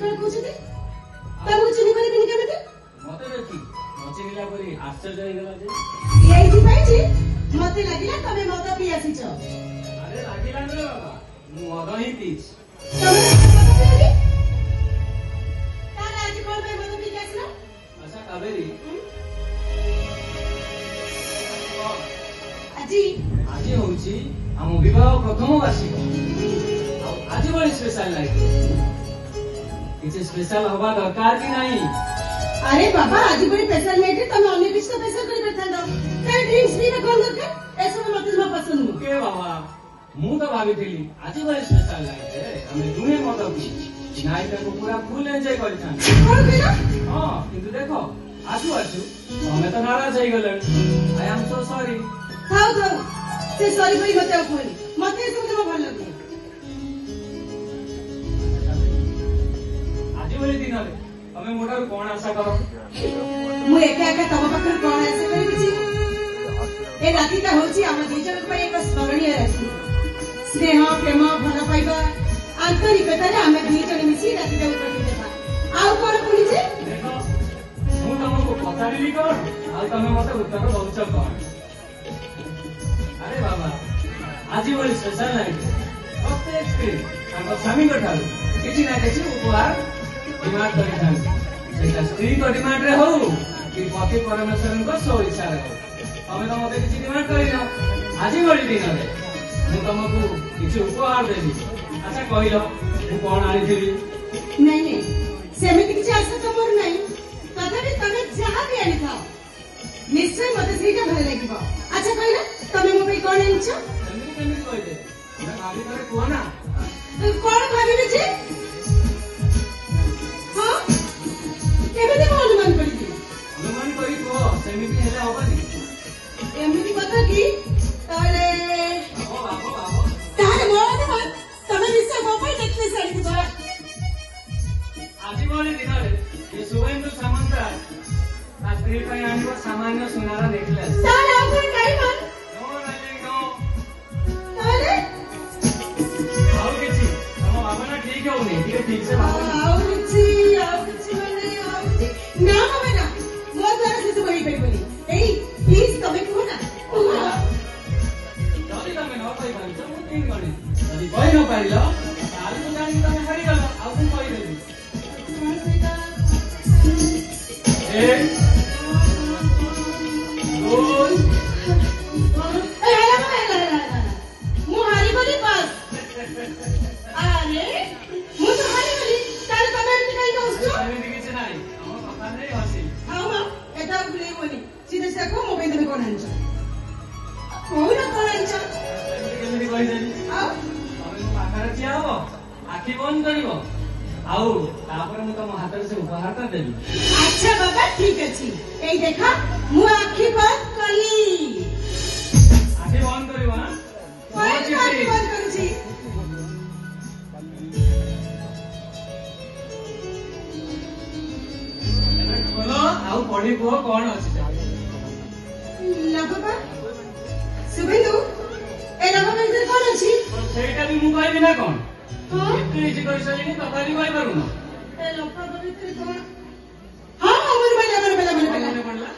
कौन कहउछथि तमु चिनी करे बिनी केमिति मते देखि मचिनिला परी आश्चर्य हो गेला जे एइथि पई जे मते लागिला तमे मद पी आसीछ अरे लागिला न बाबा मु मद ही पीछ तमे मद पी ताले आज कोन पे मद पी आसीला अच्छा कावेरी आजी आज होउची हम विवाह प्रथम वार्षिक आज बड़ी स्पेशल लाइफ किसी स्पेशल हवा दरकार की नहीं अरे बाबा आज बड़ी स्पेशल नाइट तमे अन्य किछ तो स्पेशल करि परथांदो काय ड्रिंक्स भी कोन दरकार ऐसा मते न पसंद नु के बाबा मु तो भाबिथिली आज बड़ी स्पेशल लाइफ है हमें दुहे मत पी नाइट को पूरा फुल एंजॉय करिथान कोन कहला हां किंतु देखो आजू आजू हमें तो नाराज हो गले आई एम सो सॉरी थाओ थाओ से सॉरी भाई मते कोनी मते सब तो भल लगे आज बड़ी दिन रे हमें मोटर कोन आशा करो मु एका एका तम पखर कोन ऐसे करि बिछि ए राती का होची हम दी जन पे एक स्मरणीय राती स्नेह प्रेम भल पाइबा आंतरिकता रे हमें दी जन मिसी राती का कटि देबा आउ कोन पुनी जे देखो मु तुमको पचारिली कोन आ तमे मते उत्तर दउछ कोन अरे बाबा आज बड़ी स्पेशल नाइट प्रत्येक स्त्री हम स्वामी को ठारू किछि ना किछि उपहार डिमांड करिथान सेटा स्त्री को डिमांड रे हो कि पति परमेश्वर को सो इच्छा रे हमें तो मते किछि डिमांड करिनो आज बड़ी दिन रे मु तुमको किछि उपहार देबी अच्छा कहिलो मु कोन आनी थिली नहीं नहीं सेमिति किछि आशा तो मोर नहीं तथापि तमे जहा भी आनी थाओ निश्चय मते श्रीका भल लागिबो अच्छा कहला तमे मो पे कोन आनिछ केमिति केमिति कहि दे मैं भाभी करे को ना कोन भाबिले जे हां केमिति कोन अनुमान करिबी अनुमान करी को सेमिति हेले होबनी एमिति कथा की ताले बाबो बाबो बाबो ताले मोर मन तमे निश्चय मो पे देखले सारी दिबा आज बड़ी दिन रे ये सुवेंदु सामंतरा स्त्री पे आनिबो सामान्य सुनारा नेकलेस ताले आ कोन काई मन नो डार्लिंग नो ताले और किछि हम भावना ठीक होउनी ठीक से भावना आओ किछि माने आओ किछि ना ममे ना मो द्वारा से बही पे बोली एई प्लीज तमे को ना जल्दी तमे न कहि पारि मु तीन गणी जल्दी कहि न पारिलो ताले तो जानि तमे हारि गलो आ मु कहि देबी ए ओय मु हारी बोली बस अरे मु तो हारी बोली ताले तमे एमति काई कहउछु एमिति किछि नाही हम कथा नै हसी आओ मा एटा बोली बोली सीधे से को मोबाइल तमे कोन आनछ कोन कोन आनछ केमिति कहि देबी आओ तमे मो पाखरे छिया हो आखि बंद करिवो आउ तापर मु तम हाथ से उपहार देबी अच्छा बाबा ठीक अछि एई देखा मु आखी बंद कली आखि बंद करिवो हां आखी बंद करूची बोलो आउ पढ़ी को कोन अछि ला बाबा सुबेंदु ए ला बाबा इधर कोन अछि सेटा भी मु कहबी ना कोन हां एते इजी करि सलिनी तथापि कहि पारुन ए लपा बाबा इधर कोन हां हमर बेला मने पड़ला